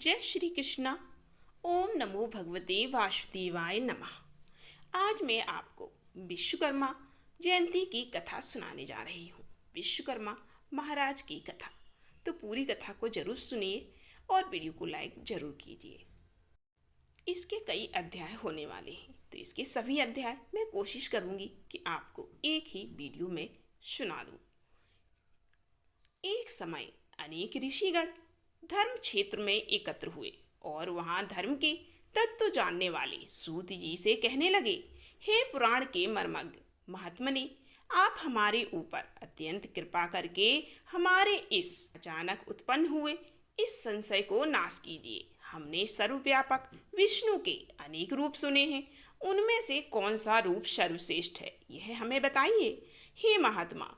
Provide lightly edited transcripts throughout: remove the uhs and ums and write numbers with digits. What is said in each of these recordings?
जय श्री कृष्णा। ओम नमो भगवते वासुदेवाय नमः। आज मैं आपको विश्वकर्मा जयंती की कथा सुनाने जा रही हूँ। विश्वकर्मा महाराज की कथा। तो पूरी कथा को जरूर सुनिए और वीडियो को लाइक जरूर कीजिए। इसके कई अध्याय होने वाले हैं, तो इसके सभी अध्याय मैं कोशिश करूँगी कि आपको एक ही वीडियो में सुना दूँ। एक समय अनेक ऋषिगण धर्म क्षेत्र में एकत्र हुए और वहां धर्म के तत्व जानने वाले सूत जी से कहने लगे, हे पुराण के मर्मज्ञ महात्मने, आप हमारे ऊपर अत्यंत कृपा करके हमारे इस अचानक उत्पन्न हुए इस संशय को नाश कीजिए। हमने सर्वव्यापक विष्णु के अनेक रूप सुने हैं, उनमें से कौन सा रूप सर्वश्रेष्ठ है, यह हमें बताइए। हे महात्मा,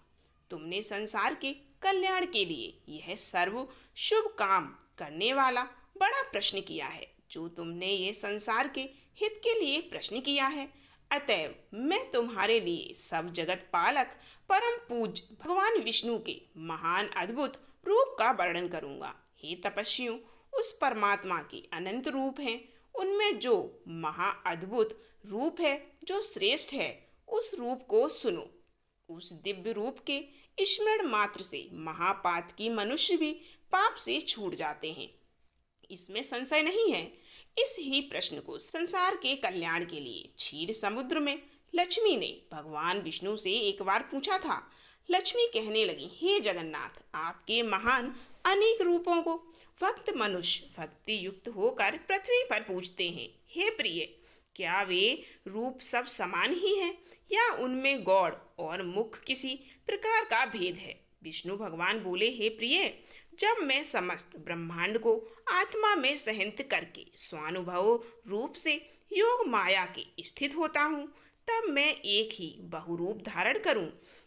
तुमने संसार के कल्याण के लिए यह सर्व शुभ काम करने वाला बड़ा प्रश्न किया है। जो तुमने ये संसार के हित के लिए प्रश्न किया है, अतएव मैं तुम्हारे लिए सब जगत पालक परम पूज्य भगवान विष्णु के महान अद्भुत रूप का वर्णन करूंगा। हे तपस्वियों, उस परमात्मा के अनंत रूप हैं, उनमें जो महा अद्भुत रूप है, जो श्रेष्ठ है, उस रूप को सुनो। उस दिव्य रूप के स्मरण मात्र से महापातकी मनुष्य भी पाप से छूट जाते हैं, इसमें संशय नहीं है। इस ही प्रश्न को संसार के कल्याण के लिए क्षीर समुद्र में लक्ष्मी ने भगवान विष्णु से एक बार पूछा था। लक्ष्मी कहने लगी, हे जगन्नाथ, आपके महान अनेक रूपों को भक्त मनुष्य भक्ति युक्त होकर पृथ्वी पर पूजते हैं। हे प्रिय, क्या वे रूप सब समान ही हैं या उनमें गौड़ और मुख किसी प्रकार का भेद है? विष्णु भगवान बोले, हे प्रिय, जब मैं समस्त ब्रह्मांड को आत्मा में सहंत करके स्वानुभव रूप से योग माया के स्थित होता हूँ, तब मैं एक ही बहुरूप धारण करूं,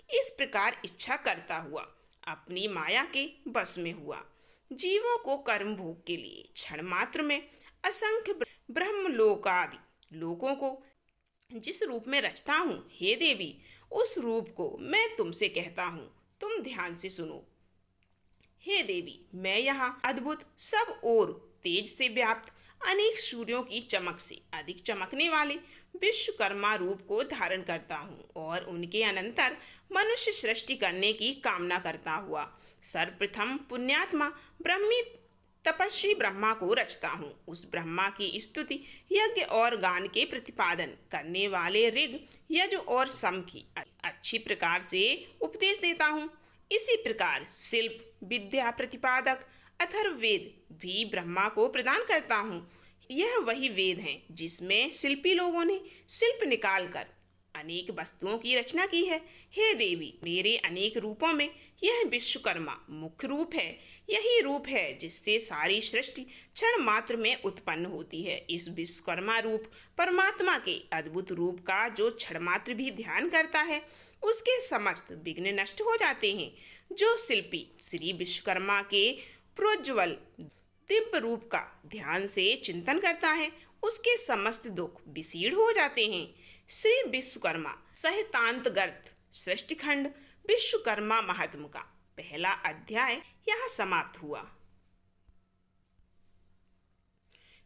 इस प्रकार इच्छा करता हुआ अपनी माया के बस में हुआ। जीवों को कर्म भोग के लिए क्षण मात्र में असंख्य ब्रह्मलोकादि लोगों को जिस रूप में रचता हूँ, हे देवी, उस रूप को मैं तुमसे कहता हूँ, तुम ध्यान से सुनो। हे देवी, मैं यहाँ अद्भुत सब ओर तेज से व्याप्त अनेक सूर्यों की चमक से अधिक चमकने वाले विश्वकर्मा रूप को धारण करता हूँ और उनके अनंतर मनुष्य सृष्टि करने की कामना करता हुआ सर्वप्रथम पुण्यात्मा ब्रह्मी तपस्वी ब्रह्मा को रचता हूँ। उस ब्रह्मा की स्तुति यज्ञ और गान के प्रतिपादन करने वाले ऋग यजु और सम की अच्छी प्रकार से उपदेश देता हूँ। इसी प्रकार शिल्प विद्या प्रतिपादक अथर्ववेद भी ब्रह्मा को प्रदान करता हूँ। यह वही वेद हैं जिसमें शिल्पी लोगों ने शिल्प निकालकर अनेक वस्तुओं की रचना की है। हे देवी, मेरे अनेक रूपों में यह विश्वकर्मा मुख्य रूप है। यही रूप है जिससे सारी सृष्टि क्षण मात्र में उत्पन्न होती है। इस विश्वकर्मा रूप परमात्मा के अद्भुत रूप का जो क्षण मात्र भी ध्यान करता है, उसके समस्त विघ्न नष्ट हो जाते हैं। जो शिल्पी श्री विश्वकर्मा के प्रोज्वल दिव्य रूप का ध्यान से चिंतन करता है, उसके समस्त दुख विसीर्ण हो जाते हैं। श्री विश्वकर्मा सहितांत गर्थ सृष्टिखंड विश्वकर्मा महात्म का पहला अध्याय यहाँ समाप्त हुआ।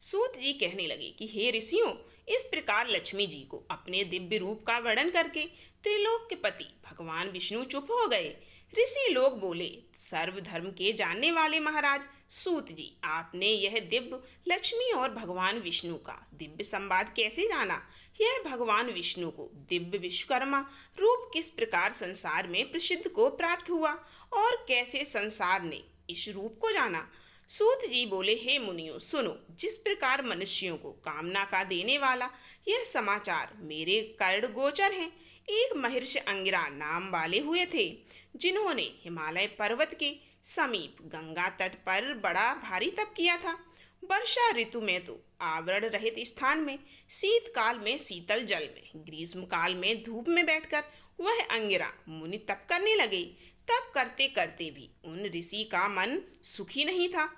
सूत जी कहने लगे कि हे ऋषियों, इस प्रकार लक्ष्मी जी को अपने दिव्य रूप का वर्णन करके त्रिलोक के पति भगवान विष्णु चुप हो गए। ऋषि लोग बोले, सर्वधर्म के जानने वाले महाराज सूत जी, आपने यह दिव्य लक्ष्मी और भगवान विष्णु का दिव्य संवाद कैसे जाना? यह भगवान विष्णु को दिव्य विश्वकर्मा रूप किस प्रकार संसार में प्रसिद्ध को प्राप्त हुआ और कैसे संसार ने इस रूप को जाना? सूत जी बोले, हे मुनियों, सुनो। जिस प्रकार मनुष्यों को कामना का देने वाला यह समाचार मेरे कर्ण गोचर है। एक महर्षि अंगिरा नाम वाले हुए थे, जिन्होंने हिमालय पर्वत के समीप गंगा तट पर बड़ा भारी तप किया था। वर्षा ऋतु में तो आवरण रहित स्थान में, शीतकाल में शीतल जल में, ग्रीष्म काल में धूप में बैठकर वह अंगिरा मुनि तप करने लगे। तप करते करते भी उन ऋषि का मन सुखी नहीं था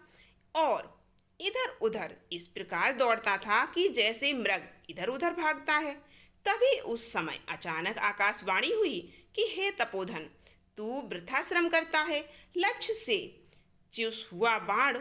और इधर उधर इस प्रकार दौड़ता था कि जैसे मृग इधर उधर भागता है। तभी उस समय अचानक आकाशवाणी हुई कि हे तपोधन, तू वृथा श्रम करता है। लक्ष्य से च्युत हुआ बाण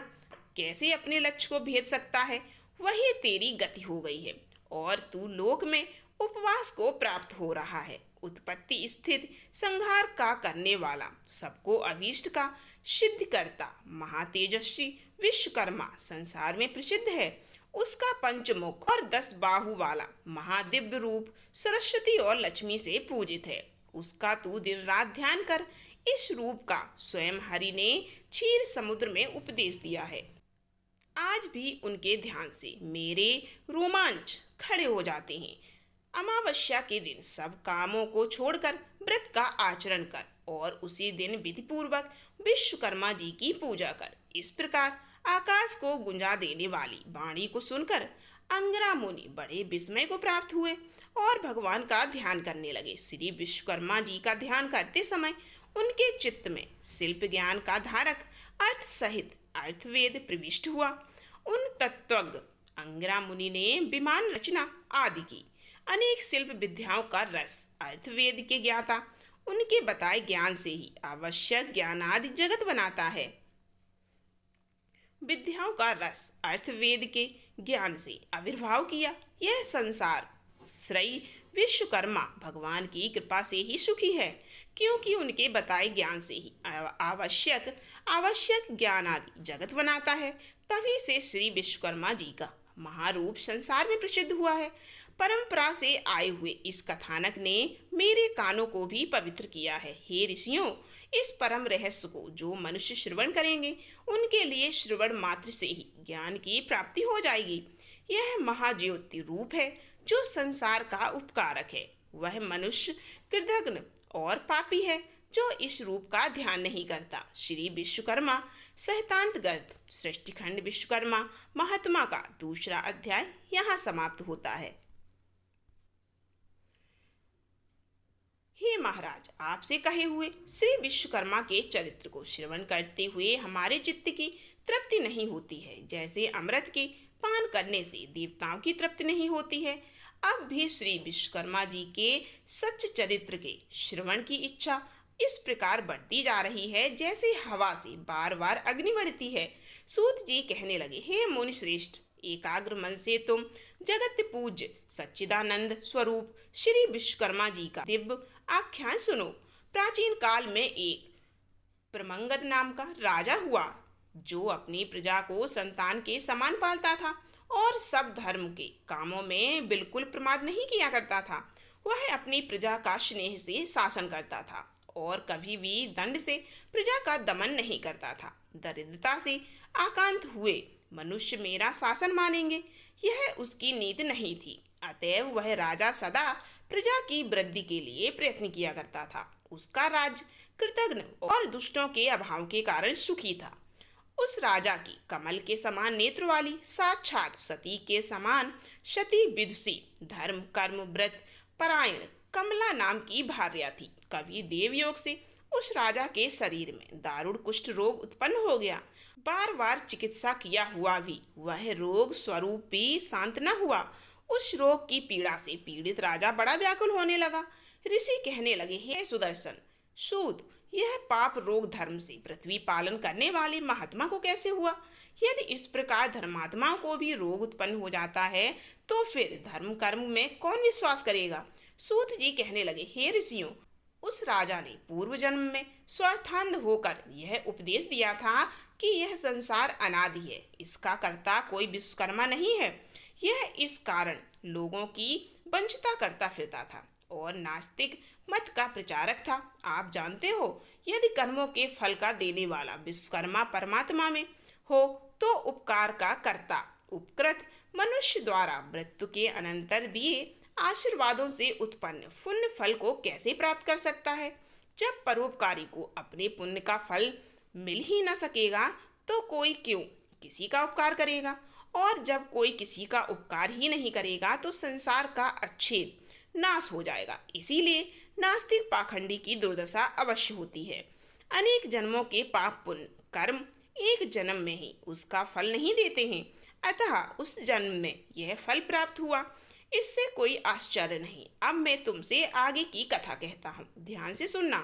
कैसे अपने लक्ष्य को भेद सकता है, वही तेरी गति हो गई है और तू लोक में उपवास को प्राप्त हो रहा है। उत्पत्ति स्थिति संहार का करने वाला, सबको अभीष्ट का सिद्ध करता महातेजस्वी विश्वकर्मा संसार में प्रसिद्ध है। उसका पंचमुख और 10 बाहु वाला महादिव्य रूप सरस्वती और लक्ष्मी से पूजित है। उसका तू दिन रात ध्यान कर। इस रूप का स्वयं हरि ने क्षीर समुद्र में उपदेश दिया है। आज भी उनके ध्यान से मेरे रोमांच खड़े हो जाते हैं। अमावस्या के दिन सब कामों को छोड़कर व्रत का आचरण कर और उसी दिन विधि पूर्वक विश्वकर्मा जी की पूजा कर। इस प्रकार आकाश को गुंजा देने वाली वाणी को सुनकर अंगरा मुनि बड़े विस्मय को प्राप्त हुए और भगवान का ध्यान करने लगे। श्री विश्वकर्मा जी का ध्यान करते समय उनके चित्त में शिल्प ज्ञान का धारक अर्थ सहित अर्थवेद प्रविष्ट हुआ। उन तत्वज्ञ अंगरा मुनि ने विमान रचना आदि की अनेक शिल्प विद्याओं का रस अर्थवेद के ज्ञाता उनके बताए ज्ञान से ही आवश्यक ज्ञान आदि जगत बनाता है। विद्याओं का रस अर्थवेद के ज्ञान से आविर्भाव किया। यह संसार श्री विश्वकर्मा भगवान की कृपा से ही सुखी है, क्योंकि उनके बताए ज्ञान से ही आवश्यक ज्ञान आदि जगत बनाता है। तभी से श्री विश्वकर्मा जी का महारूप संसार में प्रसिद्ध हुआ है। परंपरा से आए हुए इस कथानक ने मेरे कानों को भी पवित्र किया है। हे ऋषियों, इस परम रहस्य को जो मनुष्य श्रवण करेंगे उनके लिए श्रवण मात्र से ही ज्ञान की प्राप्ति हो जाएगी। यह महाज्योति रूप है जो संसार का उपकारक है। वह मनुष्य कृतघ्न और पापी है जो इस रूप का ध्यान नहीं करता। श्री विश्वकर्मा सहतांत गर्थ सृष्टिखंड विश्वकर्मा महात्मा का दूसरा अध्याय यहाँ समाप्त होता है। हे महाराज, आपसे कहे हुए श्री विश्वकर्मा के चरित्र को श्रवण करते हुए हमारे चित्त की तृप्ति नहीं होती है, जैसे अमृत के पान करने से देवताओं की तृप्ति नहीं होती है। अब भी श्री विश्वकर्मा जी के सच्च चरित्र के श्रवण की इच्छा इस प्रकार बढ़ती जा रही है जैसे हवा से बार बार अग्नि बढ़ती है। सूत जी कहने लगे, हे मुनि श्रेष्ठ, एकाग्र मन से तुम जगत पूज्य सच्चिदानंद स्वरूप श्री विश्वकर्मा जी का दिव्य आख्यान सुनो। प्राचीन काल में एक प्रमंगद नाम का राजा हुआ जो अपनी प्रजा को संतान के समान पालता था और सब धर्म के कामों में बिल्कुल प्रमाद नहीं किया करता था। वह अपनी प्रजा का स्नेह से शासन करता था और कभी भी दंड से प्रजा का दमन नहीं करता था। दरिद्रता से आक्रांत हुए मनुष्य मेरा शासन मानेंगे, यह उसकी नीति नहीं थी। अतएव वह राजा सदा प्रजा की वृद्धि के लिए प्रयत्न किया करता था। उसका राज्य कृतघ्न और दुष्टों के अभाव के कारण सुखी था। उस राजा की कमल के समान नेत्र वाली साक्षात सती के समान सती विदुषी धर्म कर्म व्रत परायण कमला नाम की भार्या थी। कभी देवयोग से उस राजा के शरीर में दारुण कुष्ठ रोग उत्पन्न हो गया। बार बार चिकित्सा किया हुआ भी वह रोग स्वरूप भी शांत न हुआ। उस रोग की पीड़ा से पीड़ित राजा बड़ा व्याकुल होने लगा। ऋषि कहने लगे, हे सुदर्शन सूत, यह पाप रोग धर्म से पृथ्वी पालन करने वाले महात्मा को कैसे हुआ? यदि इस प्रकार धर्मात्माओं को भी रोग उत्पन्न हो जाता है तो फिर धर्म कर्म में कौन विश्वास करेगा? सूत जी कहने लगे, हे ऋषियों, उस राजा ने पूर्व जन्म में स्वार्थांध होकर यह उपदेश दिया था कि यह संसार अनादि है, इसका कर्ता कोई विश्वकर्मा नहीं है। यह इस कारण लोगों की वंचिता करता फिरता था और नास्तिक मत का प्रचारक था। आप जानते हो, यदि कर्मों के फल का देने वाला विश्वकर्मा परमात्मा में हो तो उपकार का कर्ता उपकृत मनुष्य द्वारा मृत्यु के अनंतर दिए आशीर्वादों से उत्पन्न पुण्य फल को कैसे प्राप्त कर सकता है? जब परोपकारी को अपने पुण्य का फल मिल ही न सकेगा तो कोई क्यों किसी का उपकार करेगा? और जब कोई किसी का उपकार ही नहीं करेगा तो संसार का अच्छेद नाश हो जाएगा। इसीलिए नास्तिक पाखंडी की दुर्दशा अवश्य होती है। अनेक जन्मों के पाप पुण्य कर्म एक जन्म में ही उसका फल नहीं देते हैं, अतः उस जन्म में यह फल प्राप्त हुआ, इससे कोई आश्चर्य नहीं। अब मैं तुमसे आगे की कथा कहता हूँ, ध्यान से सुनना।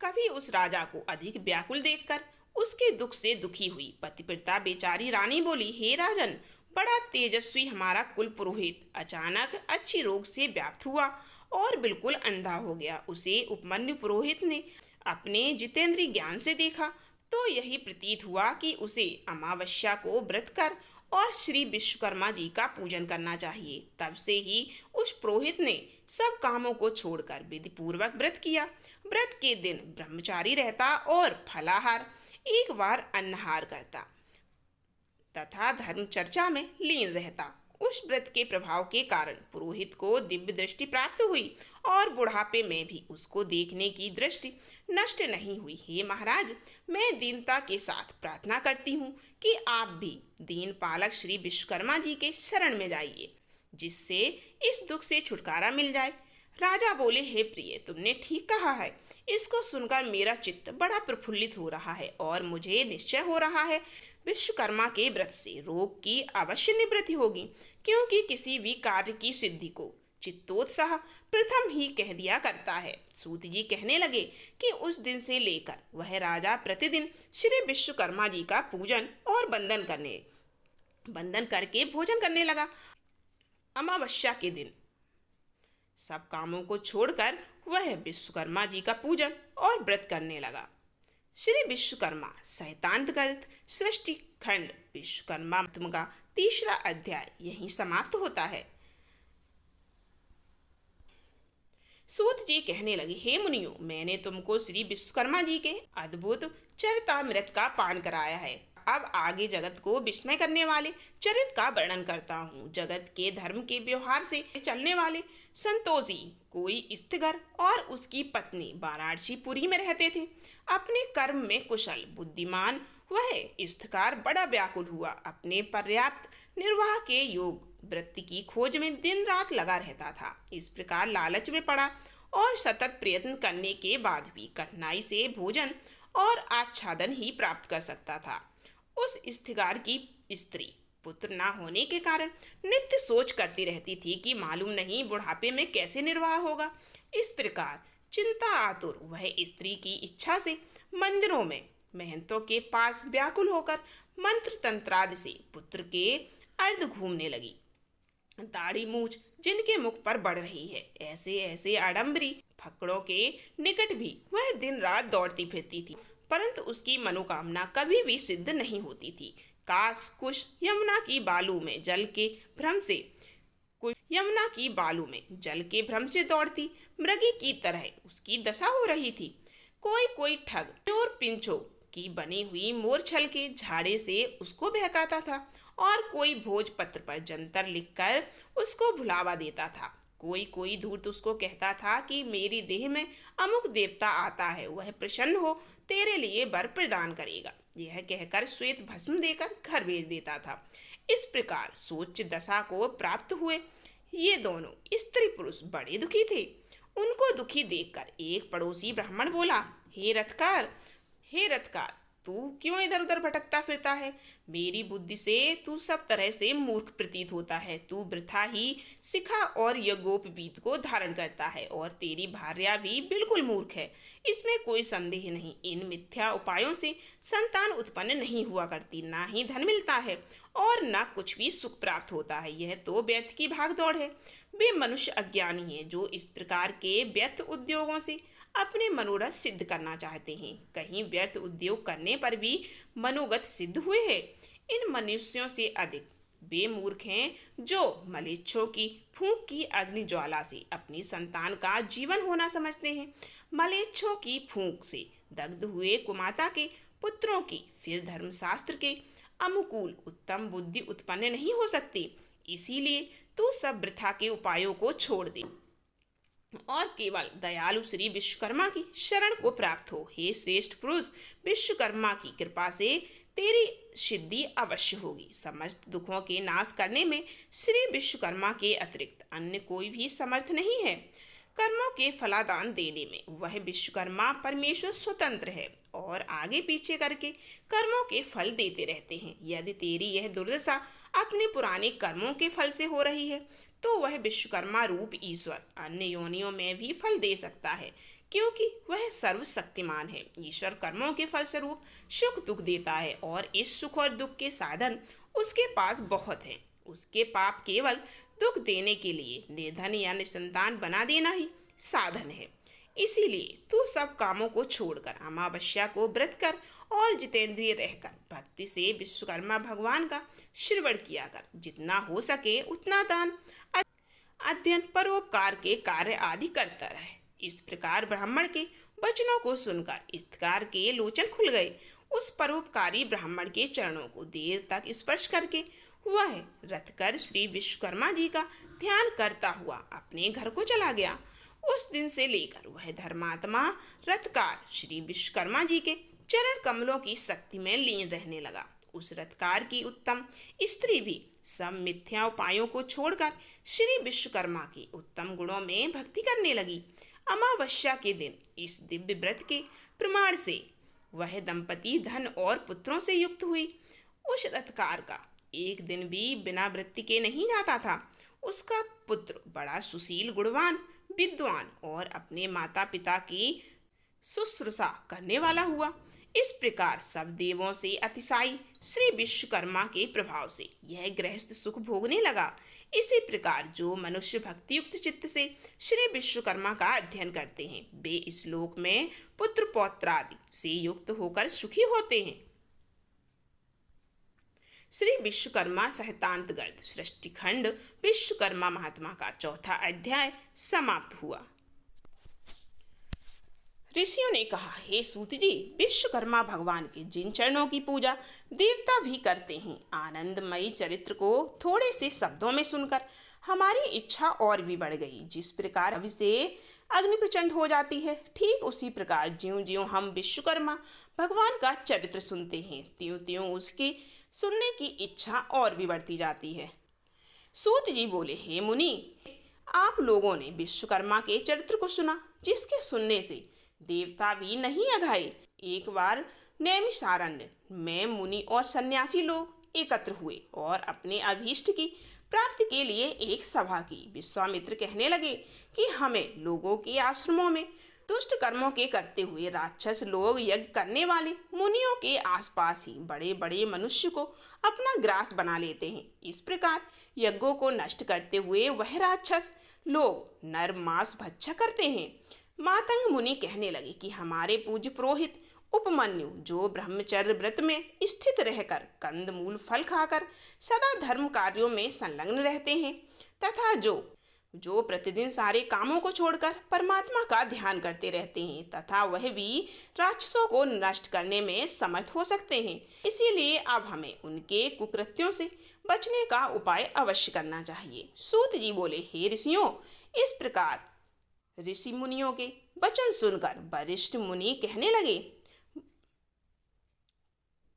कभी उस राजा को अधिक व्याकुल देखकर उसके दुख से दुखी हुई। पतिव्रता बेचारी रानी बोली, हे राजन, बड़ा तेजस्वी हमारा कुल पुरोहित अचानक अच्छी रोग से व्याप्त हुआ और बिल्कुल अंधा हो गया। उसे उपमन्यु पुरोहित ने अपने जितेंद्रीय ज्ञान से देखा तो यही प्रतीत हुआ कि उसे अमावस्या को व्रत कर और श्री विश्वकर्मा जी का पूजन करना चाहिए। तब से ही उस पुरोहित ने सब कामों को छोड़कर विधि पूर्वक व्रत किया। व्रत के दिन ब्रह्मचारी रहता और फलाहार एक बार अन्नहार करता तथा धर्म चर्चा में लीन रहता। उस व्रत के प्रभाव के कारण पुरोहित को दिव्य दृष्टि प्राप्त हुई और बुढ़ापे में भी उसको देखने की दृष्टि नष्ट नहीं हुई। हे महाराज, मैं दीनता के साथ प्रार्थना करती हूँ कि आप भी दीन पालक श्री विश्वकर्मा जी के शरण में जाइए, जिससे इस दुख से छुटकारा मिल जाए। राजा बोले, हे प्रिय, तुमने ठीक कहा है। इसको सुनकर मेरा चित्त बड़ा प्रफुल्लित हो रहा है और मुझे निश्चय हो रहा है विश्वकर्मा के व्रत से रोग की अवश्य निवृत्ति होगी, क्योंकि किसी भी कार्य की सिद्धि को चित्तोत्साह प्रथम ही कह दिया करता है। सूत जी कहने लगे कि उस दिन से लेकर वह राजा प्रतिदिन श्री विश्वकर्मा जी का पूजन और बंदन करके भोजन करने लगा। अमावस्या के दिन सब कामों को छोड़कर वह विश्वकर्मा जी का पूजन और व्रत करने लगा। श्री विश्वकर्मा सहितांतर्गत सृष्टि खंड विश्वकर्मा का तीसरा अध्याय यहीं समाप्त होता है। सूत जी कहने लगे, हे मुनियों, मैंने तुमको श्री विश्वकर्मा जी के अद्भुत चरितामृत का पान कराया है। अब आगे जगत को विस्मय करने वाले चरित का वर्णन करता हूँ। जगत के धर्म के व्यवहार से चलने वाले संतोषी कोई स्थिगर और उसकी पत्नी वाराणसीपुरी में रहते थे। अपने कर्म में कुशल बुद्धिमान वह स्थिकार बड़ा व्याकुल हुआ। अपने पर्याप्त निर्वाह के योग वृत्ति की खोज में दिन रात लगा रहता था। इस प्रकार लालच में पड़ा और सतत प्रयत्न करने के बाद भी कठिनाई से भोजन और आच्छादन ही प्राप्त कर सकता था। उस स्थिगार की स्त्री पुत्र ना होने के कारण नित्य सोच करती रहती थी कि मालूम नहीं बुढ़ापे में कैसे निर्वाह होगा। इस प्रकार चिंता आतुर वह स्त्री की इच्छा से मंदिरों में महंतों के पास व्याकुल होकर मंत्र तंत्रादि से पुत्र के अर्ध घूमने लगी। दाढ़ी मूछ जिनके मुख पर बढ़ रही है, ऐसे ऐसे आडंबरी फकड़ों के निकट भी वह दिन रात दौड़ती फिरती थी, परंतु उसकी मनोकामना कभी भी सिद्ध नहीं होती थी। काश कुश यमुना की बालू में जल के भ्रम से दौड़ती मृगी की तरह उसकी दशा हो रही थी। कोई ठग और पिंचों की बनी हुई मोरछल के झाड़े से उसको बहकाता था और कोई भोजपत्र पर जंतर लिखकर उसको भुलावा देता था। कोई धूर्त उसको कहता था कि मेरी देह में अमुक देवता आता है, वह प्रसन्न हो तेरे लिए वर प्रदान करेगा। यह कहकर श्वेत भस्म देकर घर भेज देता था। इस प्रकार सोच दशा को प्राप्त हुए ये दोनों स्त्री पुरुष बड़े दुखी थे। उनको दुखी देखकर एक पड़ोसी ब्राह्मण बोला, हे रथकार, तू क्यों इधर उधर भटकता फिरता है? मेरी बुद्धि से तू सब तरह से मूर्ख प्रतीत होता है। तू वृथा ही शिखा और यज्ञोपवीत को धारण करता है और तेरी भार्या भी बिल्कुल मूर्ख है, इसमें कोई संदेह नहीं। इन मिथ्या उपायों से संतान उत्पन्न नहीं हुआ करती, ना ही धन मिलता है और ना कुछ भी सुख प्राप्त होता है। यह तो व्यर्थ की भागदौड़ है। वे मनुष्य अज्ञानी हैं जो इस प्रकार के व्यर्थ उद्योगों से अपने मनोरथ सिद्ध करना चाहते हैं। कहीं व्यर्थ उद्योग करने पर भी मनोगत सिद्ध हुए हैं। इन मनुष्यों से अधिक वे मूर्ख हैं जो मलेच्छों की फूंक की अग्नि ज्वाला से अपनी संतान का जीवन होना समझते हैं। मलेच्छों की फूंक से दग्ध हुए कुमाता के पुत्रों की फिर धर्मशास्त्र के अनुकूल उत्तम बुद्धि उत्पन्न नहीं हो सकती। इसीलिए तू सब वृथा के उपायों को छोड़ दे और केवल दयालु श्री विश्वकर्मा की शरण को प्राप्त हो। हे श्रेष्ठ पुरुष, विश्वकर्मा की कृपा से तेरी सिद्धि अवश्य होगी। समस्त दुखों के नाश करने में श्री विश्वकर्मा के अतिरिक्त अन्य कोई भी समर्थ नहीं है। कर्मों के फलादान देने में वह विश्वकर्मा परमेश्वर स्वतंत्र है और आगे पीछे करके कर्मों के फल देते रहते हैं। यदि तेरी यह दुर्दशा अपने पुराने कर्मों के फल से हो रही है तो वह विश्वकर्मा रूप ईश्वर अन्य योनियों में भी फल दे सकता है, क्योंकि वह सर्वशक्तिमान है। ईश्वर कर्मों के फलस्वरूप सुख दुख देता है और इस सुख और दुख के साधन उसके पास बहुत हैं। उसके पाप केवल दुख देने के लिए निर्धन या निसंतान बना देना ही साधन है। इसीलिए तू सब कामों को छोड़कर अमावस्या को व्रत कर और जितेंद्रिय रहकर भक्ति से विश्वकर्मा भगवान का श्रवण किया कर। जितना हो सके उतना दान, अध्ययन, परोपकार के कार्य आदि करता रहे। इस प्रकार ब्राह्मण के वचनों को सुनकर इस्तकार के लोचन खुल गए। उस परोपकारी ब्राह्मण के चरणों को देर तक स्पर्श करके वह रथ कर श्री विश्वकर्मा जी का ध्यान करता हुआ अपने घर को चला गया। उस दिन से लेकर वह धर्मात्मा रथकार श्री विश्वकर्मा जी के चरण कमलों की शक्ति में लीन रहने लगा। उस रथकार की उत्तम स्त्री भी सब मिथ्या उपायों को छोड़कर श्री विश्वकर्मा के उत्तम गुणों में भक्ति करने लगी। अमावस्या के दिन इस दिव्य व्रत के प्रमाण से वह दंपति धन और पुत्रों से युक्त हुई। उस रथकार का एक दिन भी बिना वृत्ति के नहीं जाता था। उसका पुत्र बड़ा सुशील, गुणवान, विद्वान और अपने माता पिता की शुश्रूषा करने वाला हुआ। इस प्रकार सब देवों से अतिशायी श्री विश्वकर्मा के प्रभाव से यह गृहस्थ सुख भोगने लगा। इसी प्रकार जो मनुष्य भक्ति युक्त चित्त से श्री विश्वकर्मा का अध्ययन करते हैं वे इस लोक में पुत्र पौत्र आदि से युक्त होकर सुखी होते हैं। श्री विश्वकर्मा सहितांत गर्द सृष्टिखंड विश्वकर्मा महात्मा का चौथा अध्याय समाप्त हुआ। ऋषियों ने कहा, हे सूत जी, विश्वकर्मा भगवान के जिन चरणों की पूजा देवता भी करते हैं, आनंदमयी चरित्र को थोड़े से शब्दों में सुनकर हमारी इच्छा और भी बढ़ गई। जिस प्रकार अभी से अग्नि प्रचंड हो जाती है, ठीक उसी प्रकार ज्यों ज्यों हम विश्वकर्मा भगवान का चरित्र सुनते हैं त्यों त्यों उसकी सुनने की इच्छा और भी बढ़ती जाती है। सूत जी बोले, हे मुनि, आप लोगों ने विश्वकर्मा के चरित्र को सुना, जिसके सुनने से देवता भी नहीं अघाए। एक बार नैमिषारण्य में मुनि और सन्यासी लोग एकत्र हुए और अपने अभीष्ट की प्राप्ति के लिए एक सभा की। विश्वामित्र कहने लगे कि हमें लोगों के आश्रमों में दुष्ट कर्मों के करते हुए राक्षस लोग यज्ञ करने वाले मुनियों के आसपास ही बड़े बड़े मनुष्य को अपना ग्रास बना लेते हैं। इस प्रकार यज्ञों को नष्ट करते हुए वह राक्षस लोग नर मांस भक्षा करते हैं। मातंग मुनि कहने लगे कि हमारे पूज्य पुरोहित उपमन्यु, जो ब्रह्मचर्य व्रत में स्थित रहकर कंद मूल फल खाकर सदा धर्म कार्यों में संलग्न रहते हैं तथा जो प्रतिदिन सारे कामों को छोड़कर परमात्मा का ध्यान करते रहते हैं तथा वह भी राक्षसों को नष्ट करने में समर्थ हो सकते हैं। इसीलिए अब हमें उनके कुकृत्यों से बचने का उपाय अवश्य करना चाहिए। सूत जी बोले, हे ऋषियों, इस प्रकार ऋषि मुनियों के वचन सुनकर वरिष्ठ मुनि कहने लगे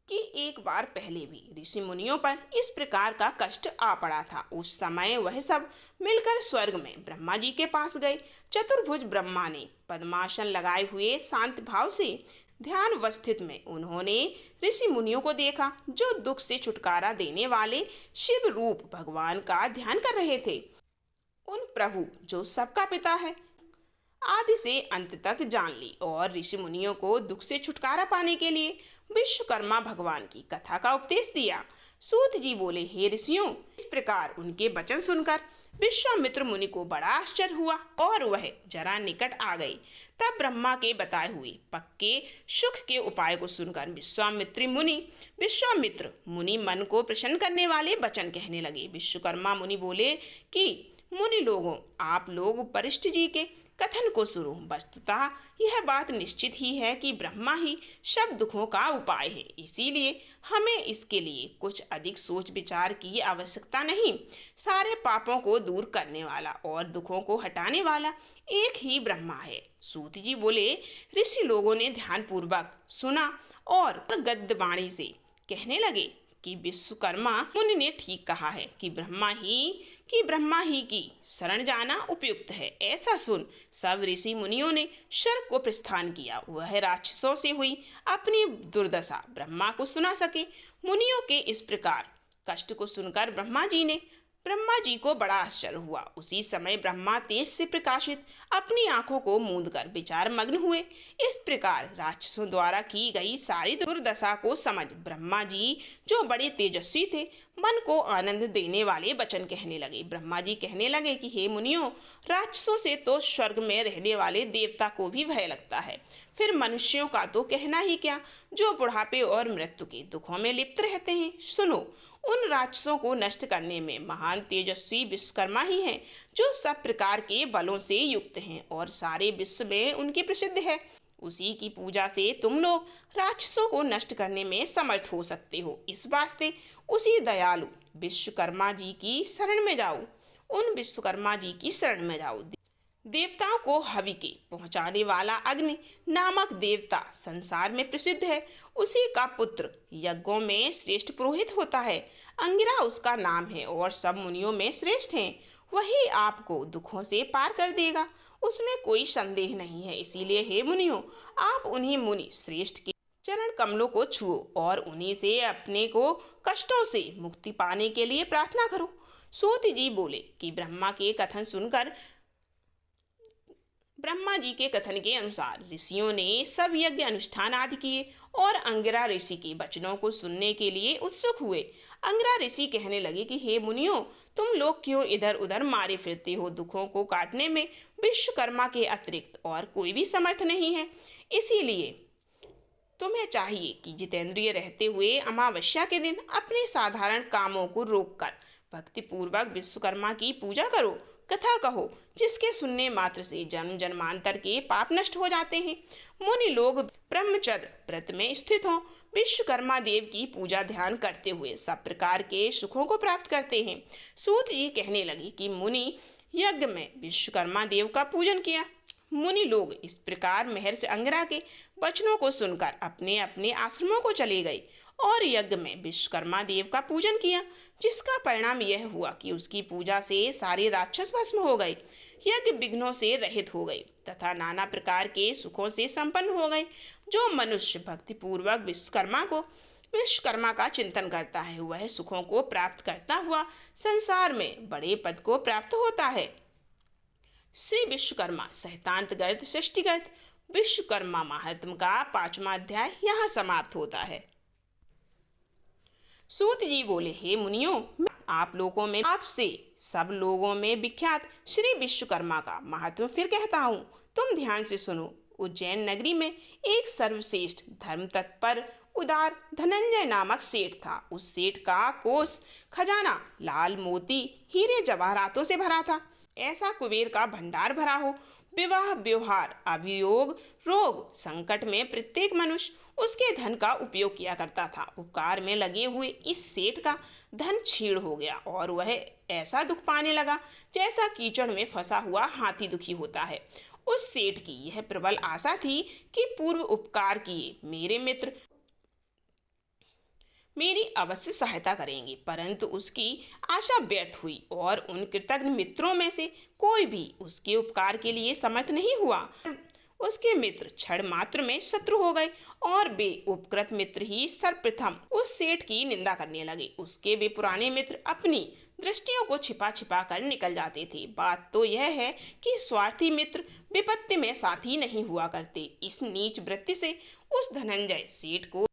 कि एक बार पहले भी ऋषि मुनियों पर इस प्रकार का कष्ट आ पड़ा था। उस समय वह सब मिलकर स्वर्ग में ब्रह्मा जी के पास गए। चतुर्भुज ब्रह्मा ने पद्मासन लगाए हुए शांत भाव से ध्यान अवस्थित में उन्होंने ऋषि मुनियों को देखा, जो दुख से छुटकारा देने वाले शिव रूप भगवान का ध्यान कर रहे थे। उन प्रभु जो सबका पिता है आदि से अंत तक जान ली और ऋषि मुनियों को दुख से छुटकारा पाने के लिए विश्वकर्मा भगवान की कथा का उपदेश दिया। सूत जी बोले, हे ऋषियों, इस प्रकार उनके वचन सुनकर विश्वामित्र मुनि को बड़ा आश्चर्य हुआ और वह जरा निकट आ गए। तब ब्रह्मा के बताए हुए पक्के सुख के उपाय को सुनकर विश्वामित्र मुनि मन को प्रसन्न करने वाले वचन कहने लगे। विश्वकर्मा मुनि बोले कि मुनि लोगों, आप लोग वरिष्ठ जी के कथन को सुनो। वस्तुतः यह बात निश्चित ही है कि ब्रह्मा ही सब दुखों का उपाय है, इसीलिए हमें इसके लिए कुछ अधिक सोच विचार की आवश्यकता नहीं। सारे पापों को दूर करने वाला और दुखों को हटाने वाला एक ही ब्रह्मा है। सूत जी बोले, ऋषि लोगों ने ध्यानपूर्वक सुना और गद्यवाणी से कहने लगे कि विश्वकर्मा मुनि ने ठीक कहा है कि ब्रह्मा ही की शरण जाना उपयुक्त है। ऐसा सुन सब ऋषि मुनियों ने स्वर्ग को प्रस्थान किया। वह राक्षसों से हुई अपनी दुर्दशा ब्रह्मा को सुना सके। मुनियों के इस प्रकार कष्ट को सुनकर ब्रह्मा जी ने ब्रह्मा जी को बड़ा आश्चर्य हुआ। उसी समय ब्रह्मा तेज से प्रकाशित अपनी आंखों को मूंदकर विचार मग्न हुए। इस प्रकार राक्षसों द्वारा की गई सारी दुर्दशा को समझ ब्रह्मा जी, जो बड़े तेजस्वी थे, मन को आनंद देने वाले वचन कहने लगे। ब्रह्मा जी कहने लगे कि हे मुनियों, राक्षसों से तो स्वर्ग में रहने वाले देवता को भी भय लगता है, फिर मनुष्यों का तो कहना ही क्या, जो बुढ़ापे और मृत्यु के दुखों में लिप्त रहते हैं। सुनो, उन राक्षसों को नष्ट करने में महान तेजस्वी विश्वकर्मा ही हैं, जो सब प्रकार के बलों से युक्त हैं और सारे विश्व में उनकी प्रसिद्ध है। उसी की पूजा से तुम लोग राक्षसों को नष्ट करने में समर्थ हो सकते हो। इस वास्ते उसी दयालु विश्वकर्मा जी की शरण में जाओ। उन विश्वकर्मा जी की शरण में जाओ। देवताओं को हवि के पहुंचाने वाला अग्नि नामक देवता संसार में प्रसिद्ध है। उसी का पुत्र यज्ञों में श्रेष्ठ पुरोहित होता है। अंगिरा उसका नाम है और सब मुनियों में श्रेष्ठ हैं। वही आपको दुखों से पार कर देगा, उसमें कोई संदेह नहीं है। इसीलिए हे मुनियों, आप उन्हीं मुनि श्रेष्ठ के चरण कमलों को छुओ और उन्हीं से अपने को कष्टों से मुक्ति पाने के लिए प्रार्थना करो। सूत जी बोले कि ब्रह्मा जी के कथन के अनुसार ऋषियों ने सब यज्ञ अनुष्ठान आदि किए और अंगिरा ऋषि के वचनों को सुनने के लिए उत्सुक हुए। अंगिरा ऋषि कहने लगे कि हे मुनियों, तुम लोग क्यों इधर उधर मारे फिरते हो? दुखों को काटने में विश्वकर्मा के अतिरिक्त और कोई भी समर्थ नहीं है। इसीलिए तुम्हें चाहिए कि जितेंद्रिय रहते हुए अमावस्या के दिन अपने साधारण कामों को रोककर भक्ति पूर्वक विश्वकर्मा की पूजा करो, कथा कहो, जिसके सुनने मात्र से जन्म जन्मांतर के पाप नष्ट हो जाते हैं। मुनि लोग ब्रह्मचर्य व्रत में स्थित हों, विश्वकर्मा देव की पूजा ध्यान करते हुए सब प्रकार के सुखों को प्राप्त करते हैं। सूत जी कहने लगे कि मुनि यज्ञ में विश्वकर्मा देव का पूजन किया। मुनि लोग इस प्रकार महर्षि अंगिरा के वचनों को सुनकर अपने अपने आश्रमों को चले गए और यज्ञ में विश्वकर्मा देव का पूजन किया, जिसका परिणाम यह हुआ कि उसकी पूजा से सारे राक्षस भस्म हो गए, यज्ञ विघ्नों से रहित हो गए तथा नाना प्रकार के सुखों से संपन्न हो गए। जो मनुष्य भक्ति पूर्वक विश्वकर्मा का चिंतन करता है, वह सुखों को प्राप्त करता हुआ संसार में बड़े पद को प्राप्त होता है। श्री विश्वकर्मा सहितांतगर्त सृष्टिगर्त विश्वकर्मा महात्म का 5वां अध्याय यहाँ समाप्त होता है। सूत जी बोले, हे मुनियों, मैं आप लोगों में आपसे सब लोगों में विख्यात श्री विश्वकर्मा का महत्व फिर कहता हूँ। तुम ध्यान से सुनो। उज्जैन नगरी में एक सर्वश्रेष्ठ धर्म तत्पर उदार धनंजय नामक सेठ था। उस सेठ का कोष खजाना लाल मोती हीरे जवाहरातों से भरा था। ऐसा कुबेर का भंडार भरा हो। विवाह व्यवहार अभियोग रोग संकट में प्रत्येक मनुष्य उसके धन का उपयोग किया करता था। उपकार में लगे हुए इस सेठ का धन छीण हो गया और वह ऐसा दुख पाने लगा जैसा कीचड़ में फंसा हुआ हाथी दुखी होता है। उस सेठ की यह प्रबल आशा थी कि पूर्व उपकार किए मेरे मित्र मेरी अवश्य सहायता करेंगे, परंतु उसकी आशा व्यर्थ हुई और उन कृतज्ञ मित्रों में से कोई भी उसके उपकार के लिए समर्थ नहीं हुआ। उसके मित्र क्षण मात्र में शत्रु हो गए और वे उपकृत मित्र ही सर्वप्रथम उस सेठ की निंदा करने लगे। उसके वे पुराने मित्र अपनी दृष्टियों को छिपा छिपा कर निकल जाते थे। बात तो यह है कि स्वार्थी मित्र विपत्ति में साथी नहीं हुआ करते। इस नीच वृत्ति से उस धनंजय सेठ को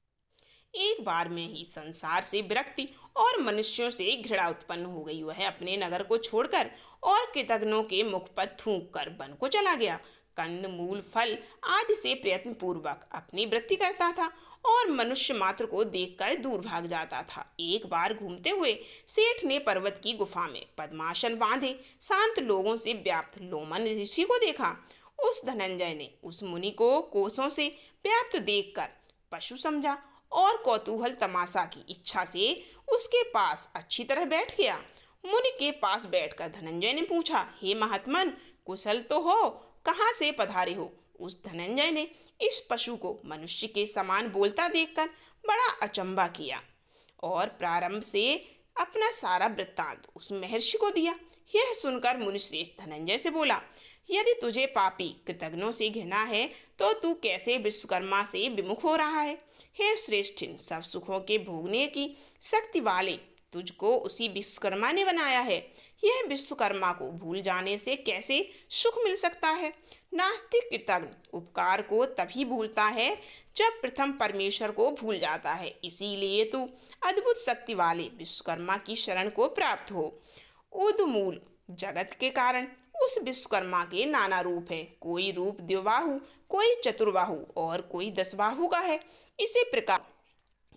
एक बार में ही संसार से विरक्ति और मनुष्यों से घृणा उत्पन्न हो गई। वह अपने नगर को छोड़कर और कृतज्ञों के मुख पर थूक कर वन को चला गया। कंद मूल फल आदि से प्रयत्न पूर्वक अपनी वृत्ति करता था और मनुष्य मात्र को देखकर दूर भाग जाता था। एक बार घूमते हुए सेठ ने पर्वत की गुफा में पद्मासन बांधे शांत लोगों से व्याप्त लोमन ऋषि को देखा। उस धनंजय ने उस मुनि को कोसों से व्याप्त देखकर पशु समझा और कौतूहल तमाशा की इच्छा से उसके पास अच्छी तरह बैठ गया। मुनि के पास बैठकर धनंजय ने पूछा, हे महात्मन, कुशल तो हो? कहाँ से पधारे हो? उस धनंजय ने इस पशु को मनुष्य के समान बोलता देखकर बड़ा अचंभा किया और प्रारंभ से अपना सारा वृत्तांत उस महर्षि को दिया। यह सुनकर मुनिश्रेष्ठ धनंजय से बोला, यदि तुझे पापी कृतज्ञों से घृणा है तो तू कैसे विश्वकर्मा से विमुख हो रहा है? हे श्रेष्ठिन, सब सुखों के भोगने की शक्ति वाले तुझको उसी विश्वकर्मा ने बनाया है। यह विश्वकर्मा को भूल जाने से कैसे सुख मिल सकता है? नास्तिक कृतज्ञ उपकार को तभी भूलता है जब प्रथम परमेश्वर को भूल जाता है। इसीलिए तू अद्भुत शक्ति वाले विश्वकर्मा की शरण को प्राप्त हो। उद्मूल जगत के कारण उस विश्वकर्मा के नाना रूप है। कोई रूप द्विबाहु, कोई चतुर्बाहु और कोई दसबाहु का है। इसी प्रकार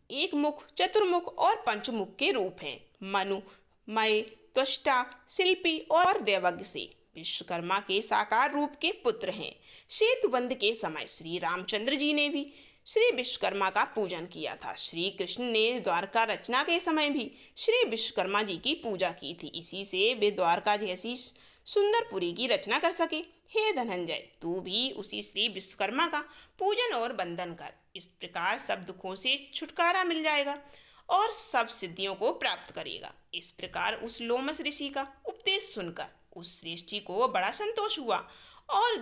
एक मुख, चतुर्मुख और पंचमुख के रूप हैं। मनु, मय, त्वष्टा, शिल्पी और देवज्ञ से विश्वकर्मा के साकार रूप के पुत्र हैं। सेतुबंध के समय श्री रामचंद्र जी ने भी श्री विश्वकर्मा का पूजन किया था। श्री कृष्ण ने द्वारका रचना के समय भी श्री विश्वकर्मा जी की पूजा की थी। इसी से वे द्वारका जैसी सुंदरपुरी की रचना कर सके। हे धनंजय, तू भी उसी श्री विश्वकर्मा का पूजन और वंदन कर। इस प्रकार सब दुखों से छुटकारा मिल जाएगा और सब सिद्धियों को प्राप्त करेगा। इस प्रकार उस लोमस ऋषि का उपदेश सुनकर उस श्रेष्ठी को बड़ा संतोष हुआ और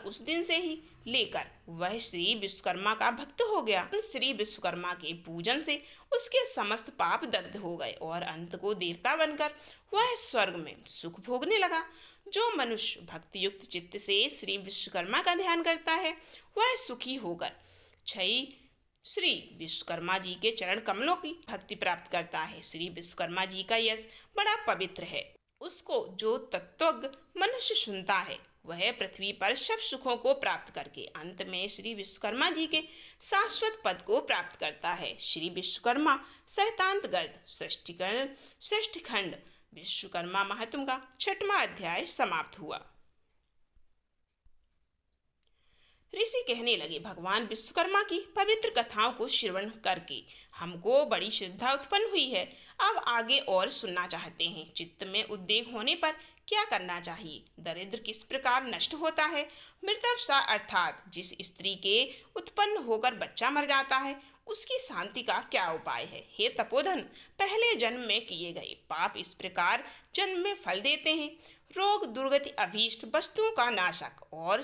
उस दिन से ही लेकर वह श्री विश्वकर्मा का भक्त हो गया। श्री विश्वकर्मा के पूजन से उसके समस्त पाप दग्ध हो गए और अंत को देवता बनकर वह स्वर्ग में सुख भोगने लगा। जो मनुष्य भक्ति युक्त चित्त से श्री विश्वकर्मा का ध्यान करता है वह सुखी होकर क्षयी श्री विश्वकर्मा जी के चरण कमलों की भक्ति प्राप्त करता है। श्री विश्वकर्मा जी का यश बड़ा पवित्र है। उसको जो तत्वज्ञ मनुष्य सुनता है वह पृथ्वी पर सब सुखों को प्राप्त करके अंत में श्री विश्वकर्मा जी के शाश्वत पद को प्राप्त करता है। श्री विश्वकर्मा सहतांत गर्द सृष्टि खंड विश्वकर्मा महात्म का 6वां अध्याय समाप्त हुआ। ऋषि कहने लगे, भगवान विश्वकर्मा की पवित्र कथाओं को श्रवण करके हमको बड़ी श्रद्धा उत्पन्न हुई है। अब आगे और सुनना चाहते हैं। चित्त में उद्वेग होने पर क्या करना चाहिए? दरिद्र किस प्रकार नष्ट होता है? मृतवसा अर्थात जिस स्त्री के उत्पन्न होकर बच्चा मर जाता है उसकी शांति का क्या उपाय है? हे तपोधन, पहले जन्म में किए गए पाप इस प्रकार जन्म में फल देते हैं। रोग, दुर्गति, अभीष्ट वस्तुओं का नाशक और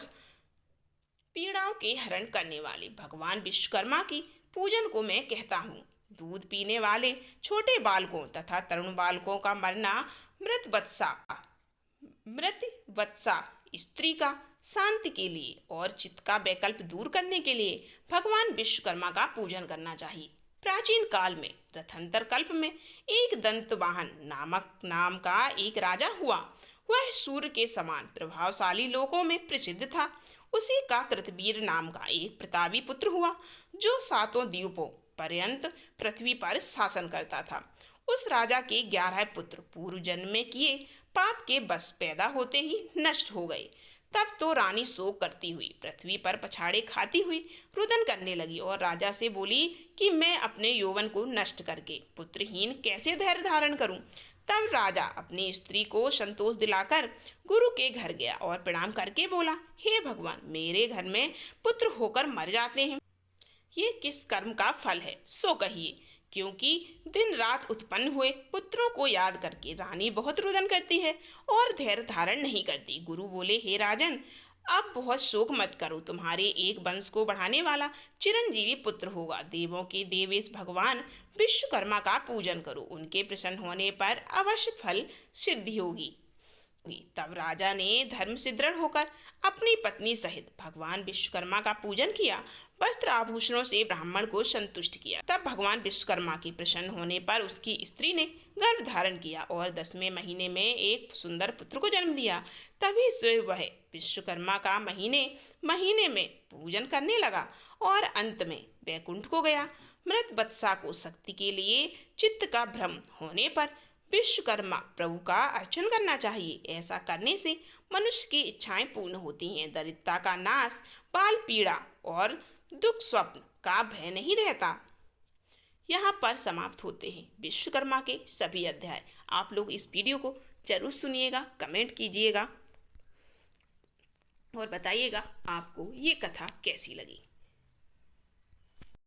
पीड़ाओं के हरण करने वाले भगवान विश्वकर्मा की पूजन को मैं कहता हूँ। दूध पीने वाले छोटे बालकों तथा तरुण बालकों का मरना मृत वत्सा स्त्री का शांति के लिए और चित्त का वैकल्प दूर करने के लिए भगवान विश्वकर्मा का पूजन करना चाहिए। प्राचीन काल में रथंतर कल्प में एक दंतवाहन नाम का एक राजा हुआ। वह सूर्य के समान प्रभावशाली लोकों में प्रसिद्ध था। उसी का कृतवीर नाम का एक प्रतापी पुत्र हुआ जो 7 द्वीपों पर्यंत पृथ्वी पर शासन करता था। उस राजा के 11 पुत्र पूर्व जन्म में किए पाप के बस पैदा होते ही नष्ट हो गए। तब तो रानी शोक करती हुई पृथ्वी पर पछाड़े खाती हुई रुदन करने लगी और राजा से बोली कि मैं अपने यौवन को नष्ट करके पुत्रहीन कैसे धैर्य धारण करूं। तब राजा अपनी स्त्री को संतोष दिलाकर गुरु के घर गया और प्रणाम करके बोला, हे भगवान, मेरे घर में पुत्र होकर मर जाते हैं, ये किस कर्म का फल है सो कहिए। क्योंकि दिन रात उत्पन्न हुए पुत्रों को याद करके रानी बहुत रुदन करती है और धैर्य धारण नहीं करती। गुरु बोले, हे राजन, अब बहुत शोक मत करो, तुम्हारे एक वंश को बढ़ाने वाला चिरंजीवी पुत्र होगा। देवों के देवेश भगवान विश्वकर्मा का पूजन करो, उनके प्रसन्न होने पर अवश्य फल सिद्धि होगी। तब राजा ने धर्म से दृढ़ होकर अपनी पत्नी सहित भगवान विश्वकर्मा का पूजन किया, वस्त्र आभूषणों से ब्राह्मण को संतुष्ट किया। तब भगवान विश्वकर्मा के प्रसन्न होने पर उसकी स्त्री ने गर्भ धारण किया और 10वें महीने में एक सुंदर पुत्र को जन्म दिया। तभी से वह विश्वकर्मा का महीने में पूजन करने लगा और अंत में वैकुंठ को गया। मृत वत्सा को शक्ति के लिए चित्त का भ्रम होने पर विश्वकर्मा प्रभु का अर्चन करना चाहिए। ऐसा करने से मनुष्य की इच्छाएं पूर्ण होती हैं। दरिद्रता का नाश, बाल पीड़ा और दुख स्वप्न का भय नहीं रहता। यहाँ पर समाप्त होते हैं विश्वकर्मा के सभी अध्याय। आप लोग इस वीडियो को जरूर सुनिएगा, कमेंट कीजिएगा और बताइएगा आपको ये कथा कैसी लगी।